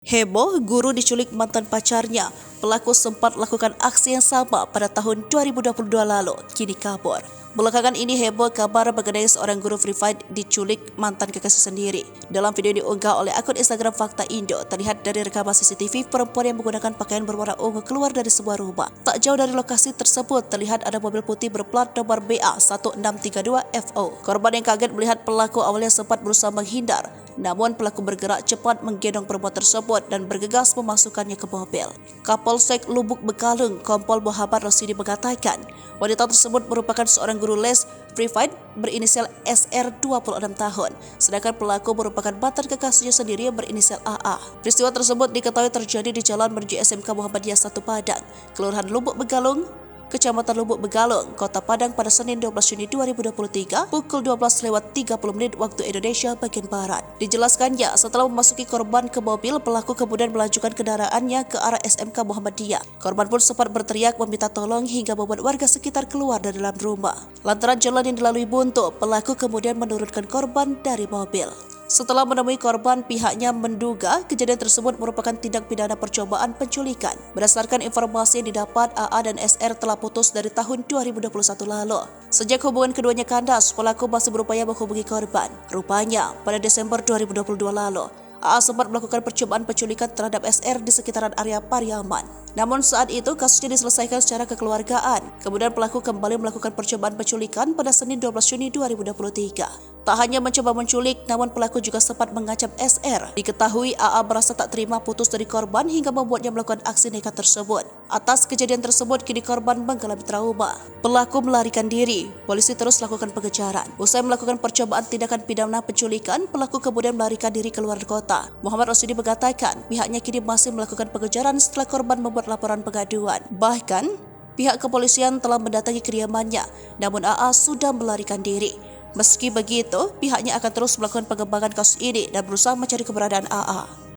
Heboh, guru diculik mantan pacarnya. Pelaku sempat lakukan aksi yang sama pada tahun 2022 lalu, kini kabur. Belakangan ini heboh kabar mengenai seorang guru Free Fight diculik mantan kekasih sendiri. Dalam video diunggah oleh akun Instagram Fakta Indo, terlihat dari rekaman CCTV perempuan yang menggunakan pakaian berwarna ungu keluar dari sebuah rumah. Tak jauh dari lokasi tersebut, terlihat ada mobil putih berplat nomor BA1632FO. Korban yang kaget melihat pelaku awalnya sempat berusaha menghindar. Namun pelaku bergerak cepat menggendong perempuan tersebut dan bergegas memasukkannya ke mobil. Kapolsek Lubuk Begalung, Kompol Muhammad Rosidi mengatakan, wanita tersebut merupakan seorang guru les Free Fight berinisial SR 26 tahun, sedangkan pelaku merupakan mantan kekasihnya sendiri yang berinisial AA. Peristiwa tersebut diketahui terjadi di jalan menuju SMK Muhammadiyah 1 Padang, Kelurahan Lubuk Begalung, Kecamatan Lubuk Begalung, Kota Padang pada Senin 12 Juni 2023 pukul 12:30 waktu Indonesia bagian Barat. Dijelaskannya, setelah memasuki korban ke mobil, pelaku kemudian melanjutkan kendaraannya ke arah SMK Muhammadiyah. Korban pun sempat berteriak meminta tolong hingga membuat warga sekitar keluar dari dalam rumah. Lantaran jalan yang dilalui buntu, pelaku kemudian menurunkan korban dari mobil. Setelah menemui korban, pihaknya menduga kejadian tersebut merupakan tindak pidana percobaan penculikan. Berdasarkan informasi yang didapat, AA dan SR telah putus dari tahun 2021 lalu. Sejak hubungan keduanya kandas, pelaku masih berupaya menghubungi korban. Rupanya, pada Desember 2022 lalu, AA sempat melakukan percobaan penculikan terhadap SR di sekitaran area Pariaman. Namun saat itu kasusnya diselesaikan secara kekeluargaan. Kemudian pelaku kembali melakukan percobaan penculikan pada Senin 12 Juni 2023. Tak hanya mencoba menculik, namun pelaku juga sempat mengancam SR. Diketahui AA merasa tak terima putus dari korban hingga membuatnya melakukan aksi nekat tersebut. Atas kejadian tersebut, kini korban mengalami trauma. Pelaku melarikan diri. Polisi terus lakukan pengejaran. Usai melakukan percobaan tindakan pidana penculikan, pelaku kemudian melarikan diri keluar kota. Muhammad Rosidi mengatakan pihaknya kini masih melakukan pengejaran setelah korban membuat laporan pengaduan. Bahkan, pihak kepolisian telah mendatangi kediamannya, namun AA sudah melarikan diri. Meski begitu, pihaknya akan terus melakukan pengembangan kasus ini dan berusaha mencari keberadaan AA.